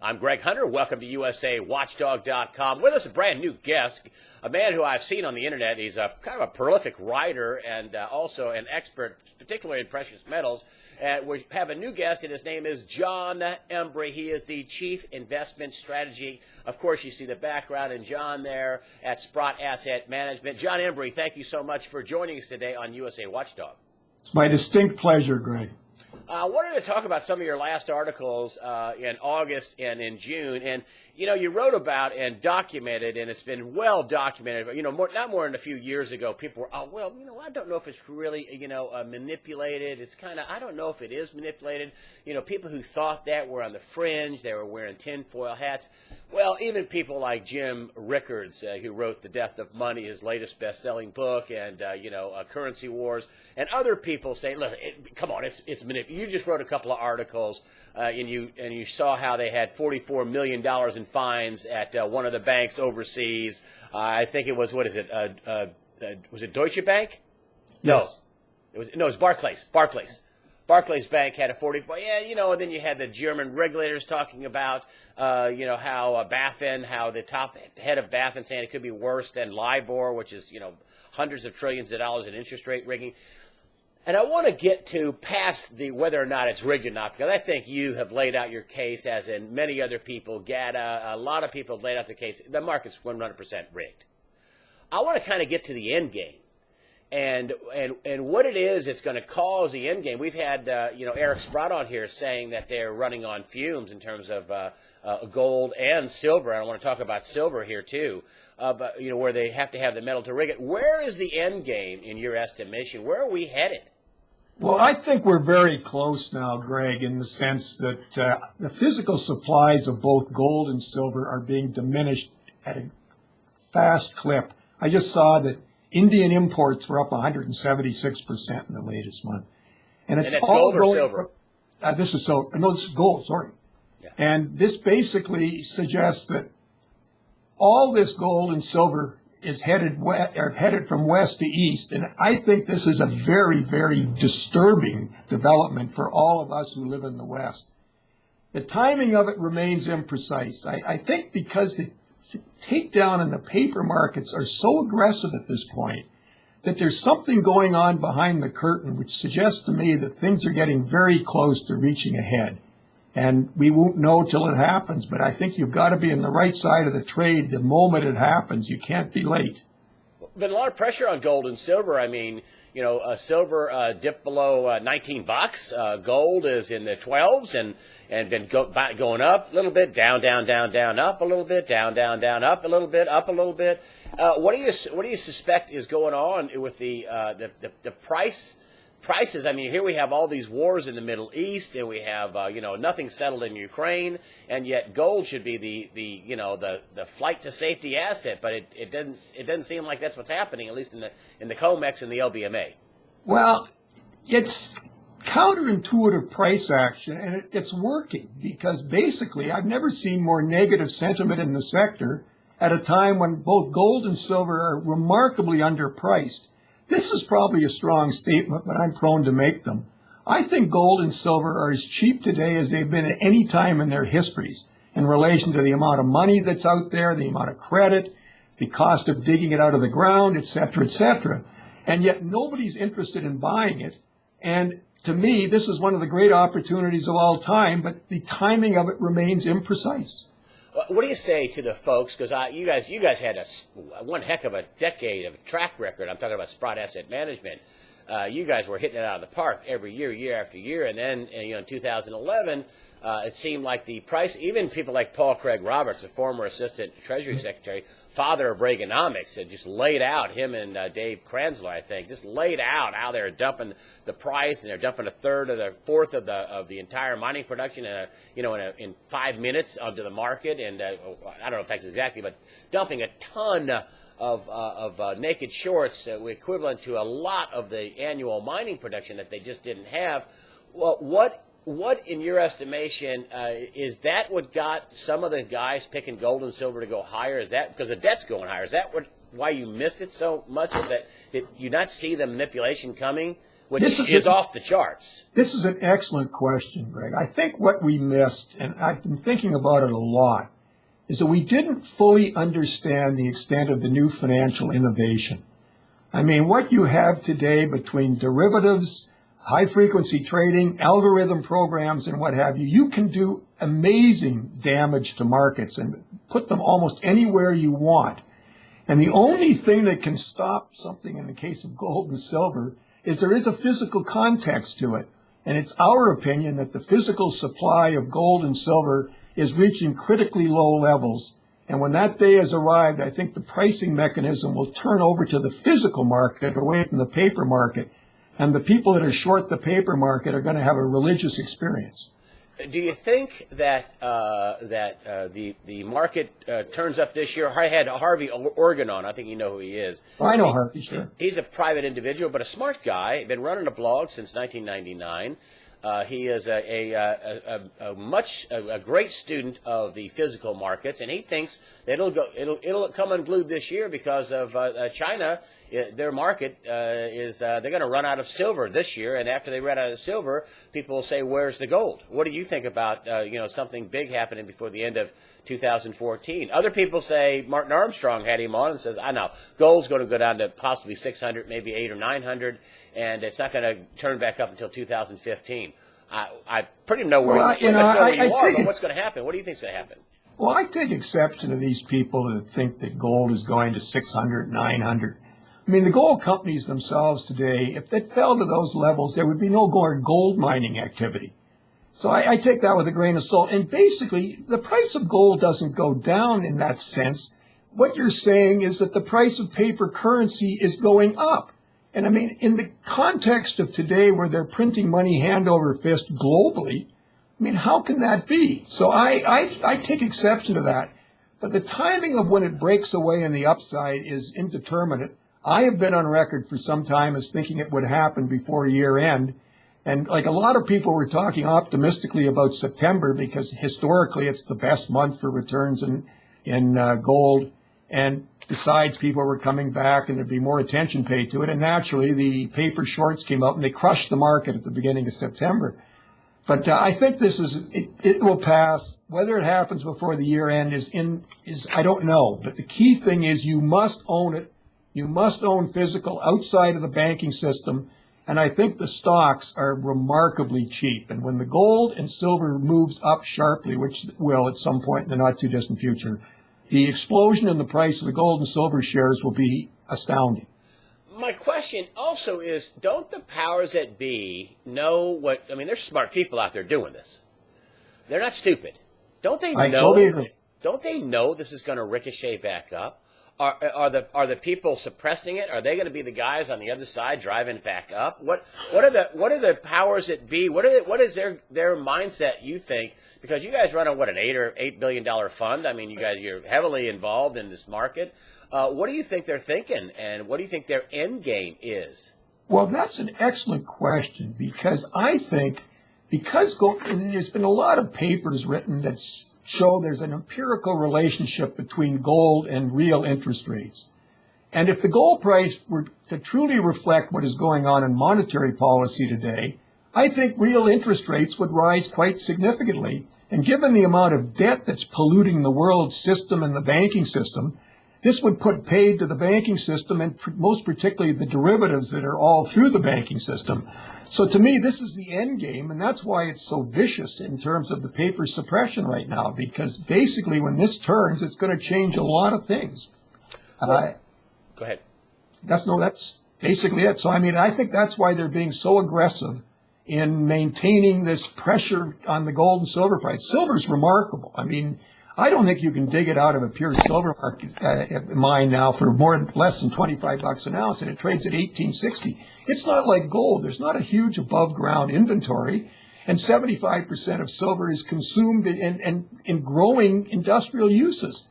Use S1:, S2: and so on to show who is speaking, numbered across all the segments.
S1: I'm Greg Hunter. Welcome to USAWatchdog.com. With us, a brand new guest, a man who I've seen on the internet. He's a kind of a prolific writer and also an expert, particularly in precious metals. We have a new guest, and his name is John Embry. He is the Chief Investment Strategy. Of course, you see the background in John there at Sprott Asset Management. John Embry, thank you so much for joining us today on USA Watchdog.
S2: It's my distinct pleasure, Greg.
S1: I wanted to talk about some of your last articles in August and in June. And, you know, you wrote about and documented, and it's been well documented, but, you know, not more than a few years ago, people were, oh, well, you know, I don't know if it's really, manipulated. It's kind of, I don't know if it is manipulated. You know, people who thought that were on the fringe. They were wearing tinfoil hats. Well, even people like Jim Rickards, who wrote The Death of Money, his latest best-selling book, and, Currency Wars, and other people say, look, come on, it's manipulated. You just wrote a couple of articles, and you saw how they had $44 million in fines at one of the banks overseas. I think it was, what is it? Was it Deutsche Bank?
S2: Yes.
S1: No, it was Barclays. Barclays Bank had a 44. Yeah, you know, and then you had the German regulators talking about, how BaFin, how the top head of BaFin saying it could be worse than LIBOR, which is, hundreds of trillions of dollars in interest rate rigging. And I want to get to past the whether or not it's rigged or not, because I think you have laid out your case, as in many other people, a lot of people have laid out their case. The market's 100% rigged. I want to kind of get to the end game. And what it is, it's going to cause the end game. We've had, Eric Sprott on here saying that they're running on fumes in terms of gold and silver. I want to talk about silver here, too, but, where they have to have the metal to rig it. Where is the end game in your estimation? Where are we headed?
S2: Well, I think we're very close now, Greg, in the sense that the physical supplies of both gold and silver are being diminished at a fast clip. I just saw that Indian imports were up 176% in the latest month. And it's all
S1: gold or silver?
S2: This is gold, sorry.
S1: Yeah.
S2: And this basically suggests that all this gold and silver is headed from west to east. And I think this is a very, very disturbing development for all of us who live in the West. The timing of it remains imprecise. I think because the takedown in the paper markets are so aggressive at this point that there's something going on behind the curtain which suggests to me that things are getting very close to reaching a head. And we won't know till it happens, but I think you've got to be on the right side of the trade the moment it happens. You can't be late.
S1: Been a lot of pressure on gold and silver. I mean, silver dipped below $19. Gold is in the 12s and been going up a little bit, down, up a little bit, down, up a little bit, up a little bit. What do you suspect is going on with the prices? I mean, here we have all these wars in the Middle East, and we have nothing settled in Ukraine, and yet gold should be the flight to safety asset, but it doesn't seem like that's what's happening, at least in the COMEX and the LBMA.
S2: Well, it's counterintuitive price action, and it's working because basically I've never seen more negative sentiment in the sector at a time when both gold and silver are remarkably underpriced. This is probably a strong statement, but I'm prone to make them. I think gold and silver are as cheap today as they've been at any time in their histories in relation to the amount of money that's out there, the amount of credit, the cost of digging it out of the ground, et cetera, et cetera. And yet nobody's interested in buying it. And to me, this is one of the great opportunities of all time, but the timing of it remains imprecise.
S1: What do you say to the folks? Because you guys had one heck of a decade of a track record. I'm talking about Sprott Asset Management. You guys were hitting it out of the park every year, year after year. And then, in 2011, it seemed like the price, even people like Paul Craig Roberts, a former assistant Treasury Secretary, father of Reaganomics, had just laid out, him and Dave Kranzler, I think, just laid out how they're dumping the price, and they're dumping a third or a fourth of the entire mining production in 5 minutes onto the market. And I don't know if that's exactly, but dumping a ton of naked shorts, equivalent to a lot of the annual mining production that they just didn't have. Well, what, in your estimation, is that what got some of the guys picking gold and silver to go higher? Is that because the debt's going higher? Is that why you missed it so much? Is that, did you not see the manipulation coming which is off the charts.
S2: This is an excellent question, Greg. I think what we missed, and I've been thinking about it a lot, is that we didn't fully understand the extent of the new financial innovation. I mean, what you have today between derivatives, high-frequency trading, algorithm programs, and what have you, you can do amazing damage to markets and put them almost anywhere you want. And the only thing that can stop something in the case of gold and silver is there is a physical context to it. And it's our opinion that the physical supply of gold and silver is reaching critically low levels. And when that day has arrived, I think the pricing mechanism will turn over to the physical market away from the paper market. And the people that are short the paper market are going to have a religious experience.
S1: Do you think that the market turns up this year? I had Harvey Organ on. I think you know who he is.
S2: I know Harvey, sure.
S1: He's a private individual, but a smart guy. Been running a blog since 1999. He is a great student of the physical markets, and he thinks that it'll come unglued this year because of China. Their market they're going to run out of silver this year, and after they run out of silver, people will say, "Where's the gold?" What do you think about something big happening before the end of 2014? Other people say Martin Armstrong had him on and says, "I know gold's going to go down to possibly 600, maybe 800 or 900, and it's not going to turn back up until 2015." I pretty know where you are, but what's going to happen? What do you think is going to happen?
S2: Well, I take exception to these people that think that gold is going to 600, 900. I mean, the gold companies themselves today, if they fell to those levels, there would be no more gold mining activity. So I take that with a grain of salt. And basically, the price of gold doesn't go down in that sense. What you're saying is that the price of paper currency is going up. And I mean, in the context of today where they're printing money hand over fist globally, I mean, how can that be? So I take exception to that. But the timing of when it breaks away in the upside is indeterminate. I have been on record for some time as thinking it would happen before year end. And like a lot of people were talking optimistically about September because historically it's the best month for returns in gold. And besides, people were coming back and there'd be more attention paid to it. And naturally, the paper shorts came out and they crushed the market at the beginning of September. But I think it will pass. Whether it happens before the year end is I don't know. But the key thing is you must own it. You must own physical outside of the banking system. And I think the stocks are remarkably cheap. And when the gold and silver moves up sharply, which will at some point in the not too distant future, the explosion in the price of the gold and silver shares will be astounding.
S1: My question also is, don't the powers that be know what, I mean, there's smart people out there doing this. They're not stupid. Don't they know?
S2: I totally agree.
S1: Don't they know this is going to ricochet back up? Are the people suppressing it? Are they going to be the guys on the other side driving it back up? What are the powers that be? What is their mindset, you think? Because you guys run an $8 billion fund. I mean, you're heavily involved in this market. What do you think they're thinking, and what do you think their end game is?
S2: Well, that's an excellent question because I think and there's been a lot of papers written that show there's an empirical relationship between gold and real interest rates. And if the gold price were to truly reflect what is going on in monetary policy today, I think real interest rates would rise quite significantly. And given the amount of debt that's polluting the world system and the banking system, this would put paid to the banking system and most particularly the derivatives that are all through the banking system. So to me, this is the end game, and that's why it's so vicious in terms of the paper suppression right now, because basically when this turns, it's going to change a lot of things.
S1: Go ahead.
S2: That's basically it. So, I mean, I think that's why they're being so aggressive in maintaining this pressure on the gold and silver price. Silver's remarkable. I mean, I don't think you can dig it out of a pure silver market mine now for less than $25 an ounce, and it trades at $18.60. It's not like gold. There's not a huge above ground inventory, and 75% of silver is consumed in growing industrial uses.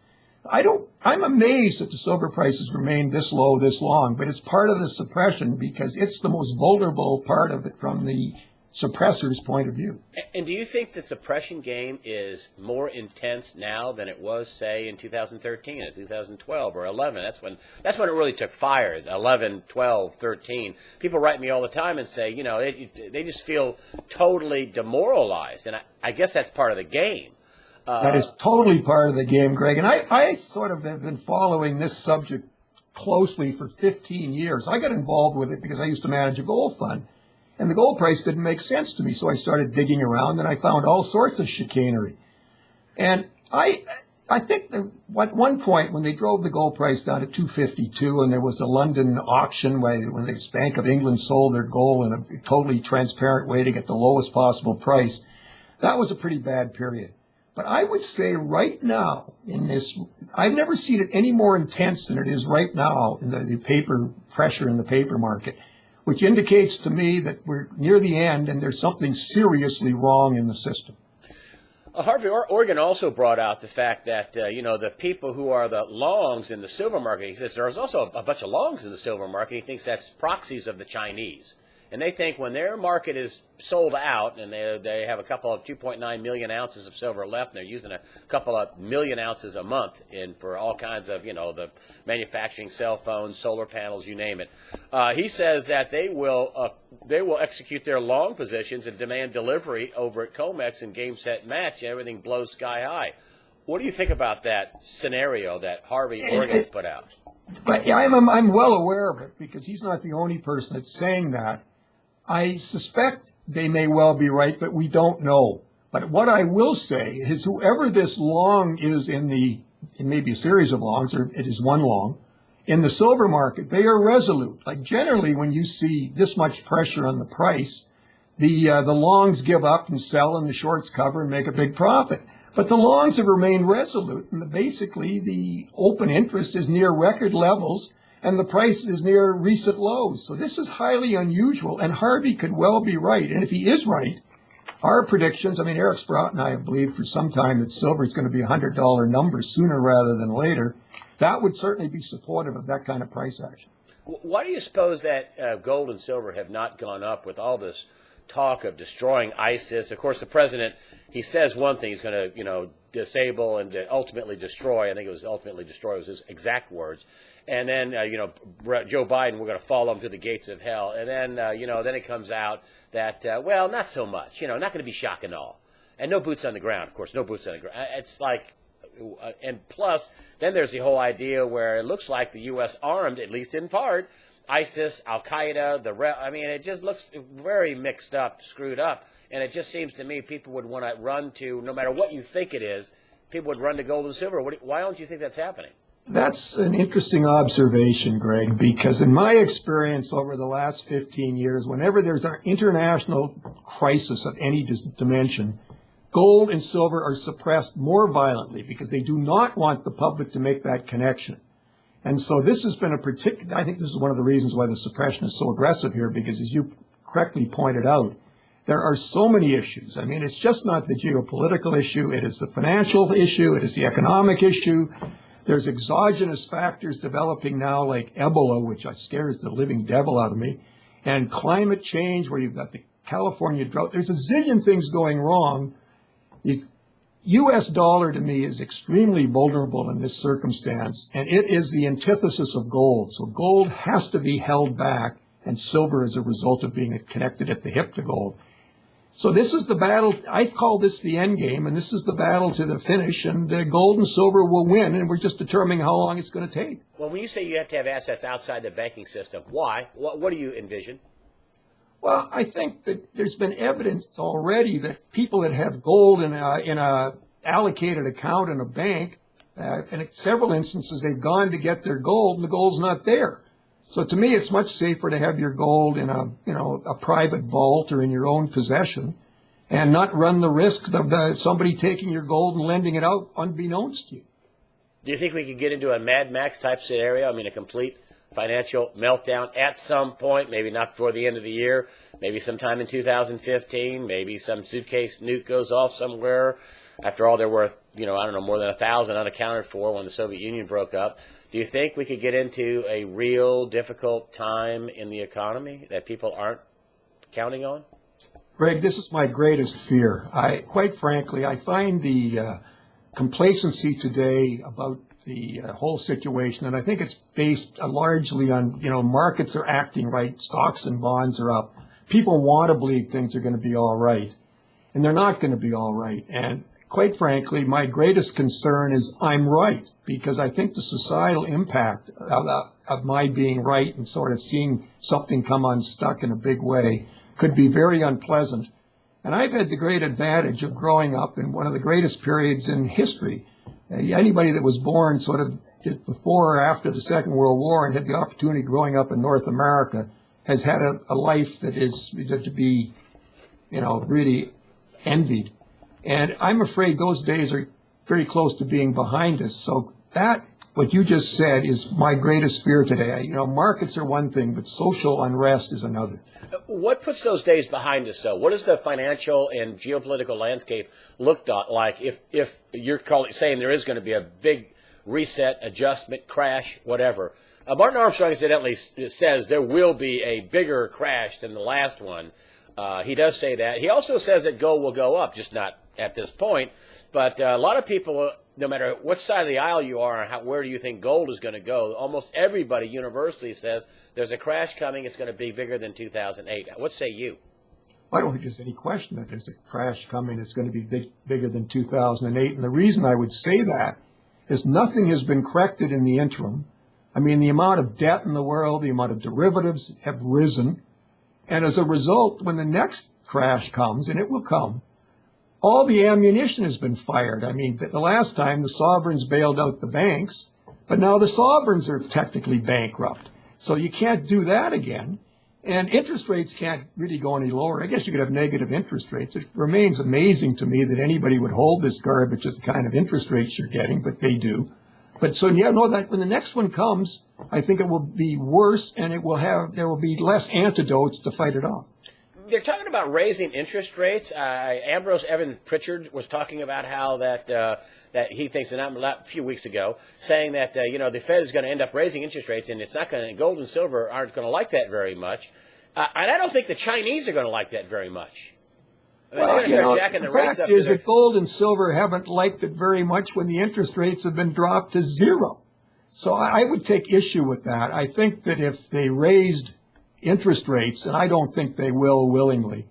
S2: I'm amazed that the silver prices remained this low this long, but it's part of the suppression because it's the most vulnerable part of it from the suppressor's point of view.
S1: And do you think the suppression game is more intense now than it was, say, in 2013 or 2012 or 11? That's when it really took fire. 11, 12, 13. People write me all the time and say, they just feel totally demoralized, and I guess that's part of the game.
S2: That is totally part of the game, Greg. And I sort of have been following this subject closely for 15 years. I got involved with it because I used to manage a gold fund. And the gold price didn't make sense to me, so I started digging around, and I found all sorts of chicanery. And I think that at one point when they drove the gold price down to 252, and there was the London auction when the Bank of England sold their gold in a totally transparent way to get the lowest possible price, that was a pretty bad period. But I would say right now in this, I've never seen it any more intense than it is right now in the paper pressure in the paper market, which indicates to me that we're near the end and there's something seriously wrong in the system.
S1: Harvey Organ also brought out the fact that, the people who are the longs in the silver market, he says there's also a bunch of longs in the silver market. He thinks that's proxies of the Chinese. And they think when their market is sold out and they have a couple of 2.9 million ounces of silver left, and they're using a couple of million ounces a month for all kinds of, the manufacturing, cell phones, solar panels, you name it. He says that they will execute their long positions and demand delivery over at COMEX and game, set, match, and everything blows sky high. What do you think about that scenario that Harvey Organ put out?
S2: But I'm well aware of it because he's not the only person that's saying that. I suspect they may well be right, but we don't know. But what I will say is whoever this long is in maybe a series of longs, or it is one long, in the silver market, they are resolute. Like generally when you see this much pressure on the price, the longs give up and sell and the shorts cover and make a big profit. But the longs have remained resolute, and basically the open interest is near record levels, and the price is near recent lows. So this is highly unusual, and Harvey could well be right. And if he is right, our predictions, Eric Sprott and I have believed for some time that silver is going to be a $100 number sooner rather than later. That would certainly be supportive of that kind of price action.
S1: Why do you suppose that gold and silver have not gone up with all this talk of destroying ISIS? Of course, the president, he says one thing, he's going to, disable and ultimately destroy. I think it was ultimately destroy was his exact words. And then, Joe Biden, we're going to follow him to the gates of hell. And then, then it comes out that, not so much, not going to be shock and awe. And no boots on the ground, of course, no boots on the ground. It's like, and plus, then there's the whole idea where it looks like the U.S. armed, at least in part, ISIS, Al-Qaeda, it just looks very mixed up, screwed up. And it just seems to me people would want to run to, no matter what you think it is, people would run to gold and silver. Why don't you think that's happening?
S2: That's an interesting observation, Greg, because in my experience over the last 15 years, whenever there's an international crisis of any dimension, gold and silver are suppressed more violently because they do not want the public to make that connection. And so this has been I think this is one of the reasons why the suppression is so aggressive here, because as you correctly pointed out, there are so many issues. It's just not the geopolitical issue. It is the financial issue. It is the economic issue. There's exogenous factors developing now like Ebola, which scares the living devil out of me, and climate change where you've got the California drought. There's a zillion things going wrong. The U.S. dollar to me is extremely vulnerable in this circumstance, and it is the antithesis of gold. So gold has to be held back, and silver as a result of being connected at the hip to gold. So this is the battle. I call this the end game, and this is the battle to the finish, and gold and silver will win, and we're just determining how long it's going to take.
S1: Well, when you say you have to have assets outside the banking system, why? What do you envision?
S2: Well, I think that there's been evidence already that people that have gold in a allocated account in a bank, and in several instances they've gone to get their gold, and the gold's not there. So to me, it's much safer to have your gold in a private vault or in your own possession, and not run the risk of somebody taking your gold and lending it out unbeknownst to you.
S1: Do you think we could get into a Mad Max type scenario? A complete financial meltdown at some point, maybe not before the end of the year, maybe sometime in 2015, maybe some suitcase nuke goes off somewhere. After all, there were, more than 1,000 unaccounted for when the Soviet Union broke up. Do you think we could get into a real difficult time in the economy that people aren't counting on?
S2: Greg, this is my greatest fear. Quite frankly, I find the complacency today about the whole situation, and I think it's based largely on, markets are acting right, stocks and bonds are up. People want to believe things are going to be all right, and they're not going to be all right. And quite frankly, my greatest concern is I'm right, because I think the societal impact of my being right and sort of seeing something come unstuck in a big way could be very unpleasant. And I've had the great advantage of growing up in one of the greatest periods in history. Anybody that was born sort of before or after the Second World War and had the opportunity growing up in North America has had a life that is to be, really envied. And I'm afraid those days are very close to being behind us. So that, what you just said, is my greatest fear today. Markets are one thing, but social unrest is another.
S1: What puts those days behind us, though? What does the financial and geopolitical landscape look like if you're saying there is going to be a big reset, adjustment, crash, whatever? Martin Armstrong incidentally says there will be a bigger crash than the last one. He does say that. He also says that gold will go up, just not at this point. But a lot of people, no matter which side of the aisle you are and where do you think gold is going to go, almost everybody universally says there's a crash coming. It's going to be bigger than 2008. What say you?
S2: I don't think there's any question that there's a crash coming. It's going to be bigger than 2008. And the reason I would say that is nothing has been corrected in the interim. I mean, the amount of debt in the world, the amount of derivatives have risen. And as a result, when the next crash comes, and it will come, all the ammunition has been fired. I mean, the last time the sovereigns bailed out the banks, but now the sovereigns are technically bankrupt. So you can't do that again. And interest rates can't really go any lower. I guess you could have negative interest rates. It remains amazing to me that anybody would hold this garbage at the kind of interest rates you're getting, but they do. But so, that when the next one comes, I think it will be worse, and there will be less antidotes to fight it off.
S1: They're talking about raising interest rates. Ambrose Evan Pritchard was talking about how that he thinks, and a few weeks ago, saying that the Fed is going to end up raising interest rates, and it's not going to. Gold and silver aren't going to like that very much, and I don't think the Chinese are going to like that very much. I mean,
S2: well, the fact is that gold and silver haven't liked it very much when the interest rates have been dropped to zero. So I would take issue with that. I think that if they raised interest rates, and I don't think they will willingly,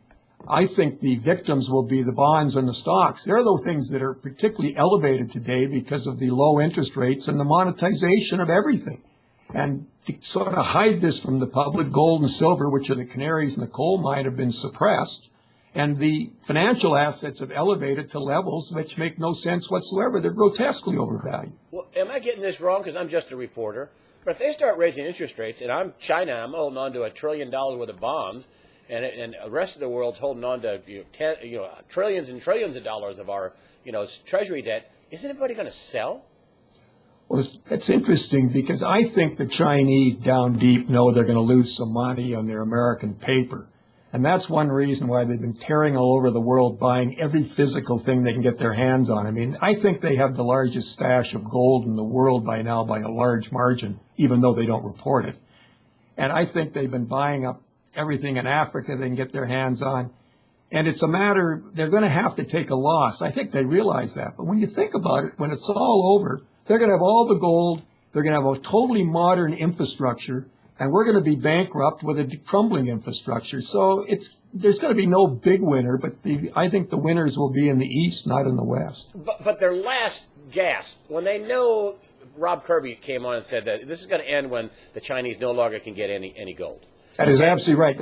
S2: I think the victims will be the bonds and the stocks. They're the things that are particularly elevated today because of the low interest rates and the monetization of everything. And to sort of hide this from the public, gold and silver, which are the canaries in the coal mine, have been suppressed. And the financial assets have elevated to levels which make no sense whatsoever. They're grotesquely overvalued.
S1: Well, am I getting this wrong? Because I'm just a reporter. But if they start raising interest rates, and I'm China, I'm holding on to $1 trillion worth of bonds, and the rest of the world's holding on to trillions and trillions of dollars of our treasury debt, isn't everybody going to sell?
S2: Well, it's interesting because I think the Chinese down deep know they're going to lose some money on their American paper. And that's one reason why they've been tearing all over the world, buying every physical thing they can get their hands on. I mean, I think they have the largest stash of gold in the world by now by a large margin, even though they don't report it. And I think they've been buying up everything in Africa they can get their hands on. And it's a matter, they're going to have to take a loss. I think they realize that. But when you think about it, when it's all over, they're going to have all the gold. They're going to have a totally modern infrastructure. And we're going to be bankrupt with a crumbling infrastructure. So there's going to be no big winner, but I think the winners will be in the East, not in the West.
S1: But their last gasp, when they know, Rob Kirby came on and said that this is going to end when the Chinese no longer can get any gold.
S2: That is absolutely right.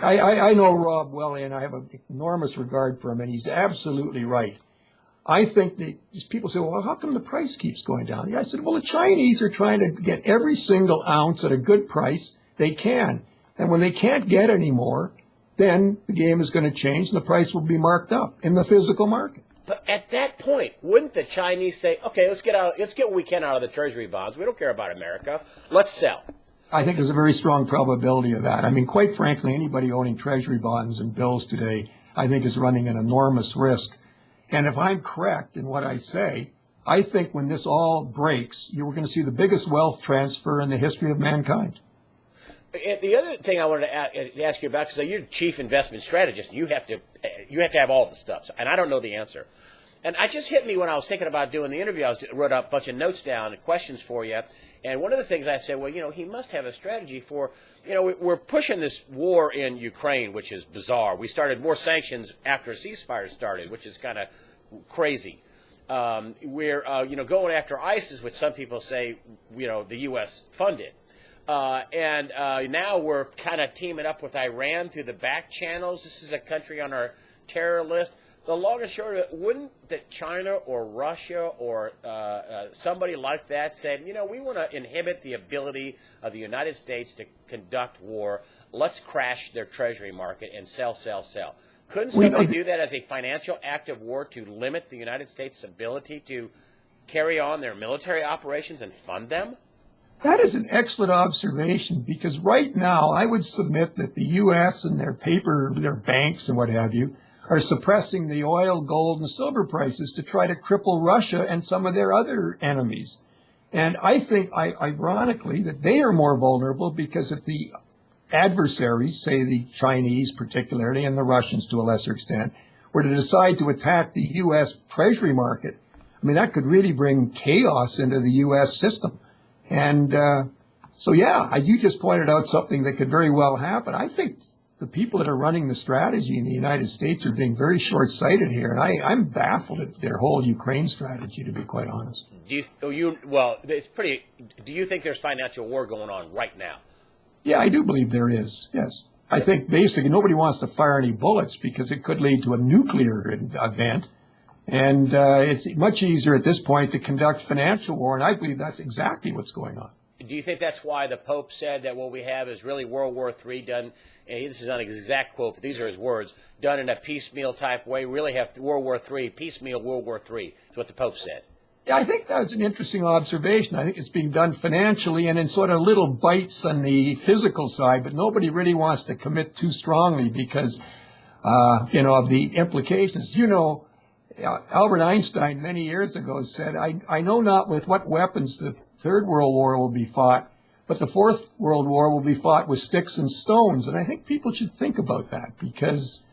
S2: I know Rob well, and I have an enormous regard for him, and he's absolutely right. I think that people say, well, how come the price keeps going down? Yeah, I said, well, the Chinese are trying to get every single ounce at a good price they can. And when they can't get any more, then the game is going to change and the price will be marked up in the physical market.
S1: But at that point, wouldn't the Chinese say, okay, let's get what we can out of the treasury bonds. We don't care about America. Let's sell.
S2: I think there's a very strong probability of that. I mean, quite frankly, anybody owning treasury bonds and bills today, I think is running an enormous risk. And if I'm correct in what I say, I think when this all breaks, you're going to see the biggest wealth transfer in the history of mankind.
S1: And the other thing I wanted to ask you about, because you're chief investment strategist, you have to have all the stuff, and I don't know the answer. And it just hit me when I was thinking about doing the interview. I wrote up a bunch of notes down and questions for you. And one of the things I said, well, he must have a strategy for, we're pushing this war in Ukraine, which is bizarre. We started more sanctions after a ceasefire started, which is kind of crazy. We're, going after ISIS, which some people say, the U.S. funded. And now we're kind of teaming up with Iran through the back channels. This is a country on our terror list. The long and short of it, wouldn't that China or Russia or somebody like that say, we want to inhibit the ability of the United States to conduct war. Let's crash their treasury market and sell. Couldn't somebody do that as a financial act of war to limit the United States' ability to carry on their military operations and fund them?
S2: That is an excellent observation, because right now I would submit that the U.S. and their banks and what have you are suppressing the oil, gold, and silver prices to try to cripple Russia and some of their other enemies. And I think, ironically, that they are more vulnerable, because if the adversaries, say the Chinese particularly, and the Russians to a lesser extent, were to decide to attack the U.S. Treasury market, that could really bring chaos into the U.S. system. And you just pointed out something that could very well happen. I think the people that are running the strategy in the United States are being very short-sighted here, and I'm baffled at their whole Ukraine strategy, to be quite honest. Do
S1: you think there's financial war going on right now?
S2: Yeah, I do believe there is, yes. I think basically nobody wants to fire any bullets because it could lead to a nuclear event, and it's much easier at this point to conduct financial war, and I believe that's exactly what's going on.
S1: Do you think that's why the Pope said that what we have is really World War III done, and this is not an exact quote, but these are his words, done in a piecemeal type way? We really have World War III, piecemeal World War III, is what the Pope said.
S2: Yeah, I think that's an interesting observation. I think it's being done financially and in sort of little bites on the physical side, but nobody really wants to commit too strongly because, of the implications. Albert Einstein many years ago said, I know not with what weapons the Third World War will be fought, but the Fourth World War will be fought with sticks and stones. And I think people should think about that, because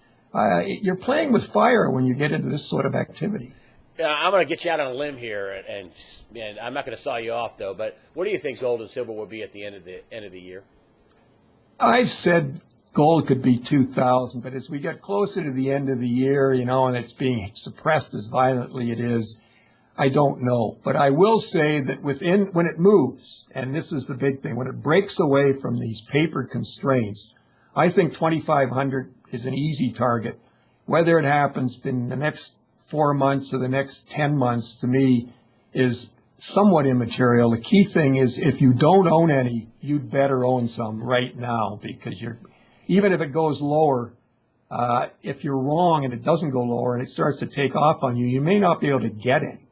S2: you're playing with fire when you get into this sort of activity.
S1: I'm going to get you out on a limb here, and I'm not going to saw you off, though, but what do you think gold and silver will be at the end of the year?
S2: I've said gold could be 2,000, but as we get closer to the end of the year, and it's being suppressed as violently it is, I don't know. But I will say that when it moves, and this is the big thing, when it breaks away from these paper constraints, I think 2,500 is an easy target. Whether it happens in the next 4 months or the next 10 months, to me, is somewhat immaterial. The key thing is, if you don't own any, you'd better own some right now, because even if it goes lower, if you're wrong and it doesn't go lower and it starts to take off on you, you may not be able to get any.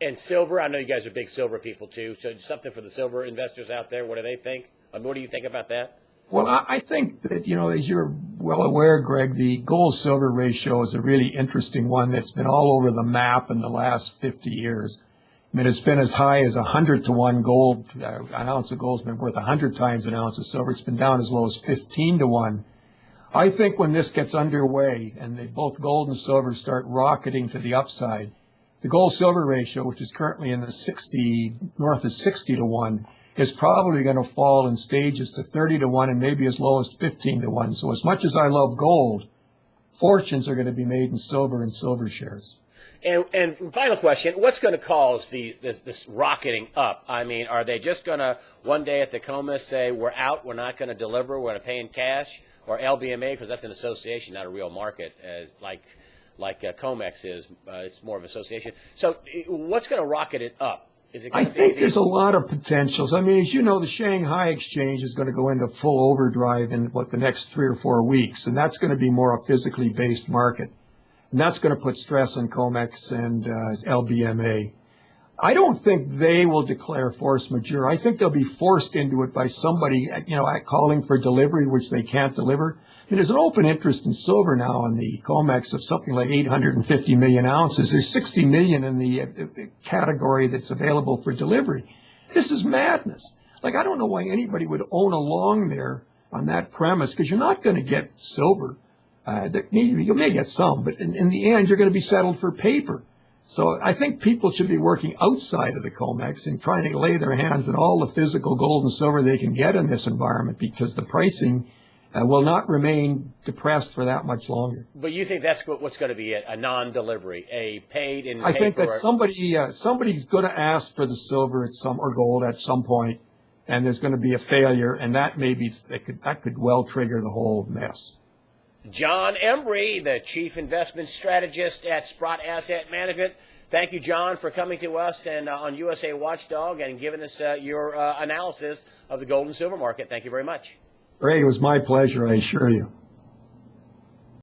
S1: And silver, I know you guys are big silver people too, so something for the silver investors out there, what do they think? What do you think about that?
S2: Well, I think that, as you're well aware, Greg, the gold-silver ratio is a really interesting one that's been all over the map in the last 50 years. It's been as high as 100 to 1 gold. An ounce of gold's been worth 100 times an ounce of silver. It's been down as low as 15 to 1. I think when this gets underway and both gold and silver start rocketing to the upside, the gold-silver ratio, which is currently in the north of 60 to 1, is probably going to fall in stages to 30 to 1 and maybe as low as 15 to 1. So as much as I love gold, fortunes are going to be made in silver and silver shares.
S1: And final question, what's going to cause this rocketing up? Are they just going to one day at the COMA say, we're out, we're not going to deliver, we're going to pay in cash? Or LBMA, because that's an association, not a real market, as like COMEX is. It's more of an association. So what's going to rocket it up?
S2: I think there's a lot of potentials. As you know, the Shanghai Exchange is going to go into full overdrive in the next 3 or 4 weeks, and that's going to be more a physically based market. And that's going to put stress on COMEX and LBMA. I don't think they will declare force majeure. I think they'll be forced into it by somebody, calling for delivery, which they can't deliver. There's an open interest in silver now in the COMEX of something like 850 million ounces. There's 60 million in the category that's available for delivery. This is madness. Like, I don't know why anybody would own a long there on that premise, because you're not going to get silver. You may get some, but in the end, you're going to be settled for paper. So I think people should be working outside of the COMEX and trying to lay their hands on all the physical gold and silver they can get in this environment, because the pricing will not remain depressed for that much longer.
S1: But you think that's what's going to be a non-delivery, a paid in
S2: I think
S1: paper?
S2: that somebody's going to ask for the silver or gold at some point, and there's going to be a failure, and that could well trigger the whole mess.
S1: John Embry, the Chief Investment Strategist at Sprott Asset Management. Thank you, John, for coming to us and on USA Watchdog and giving us your analysis of the gold and silver market. Thank you very much.
S2: Ray, it was my pleasure, I assure you.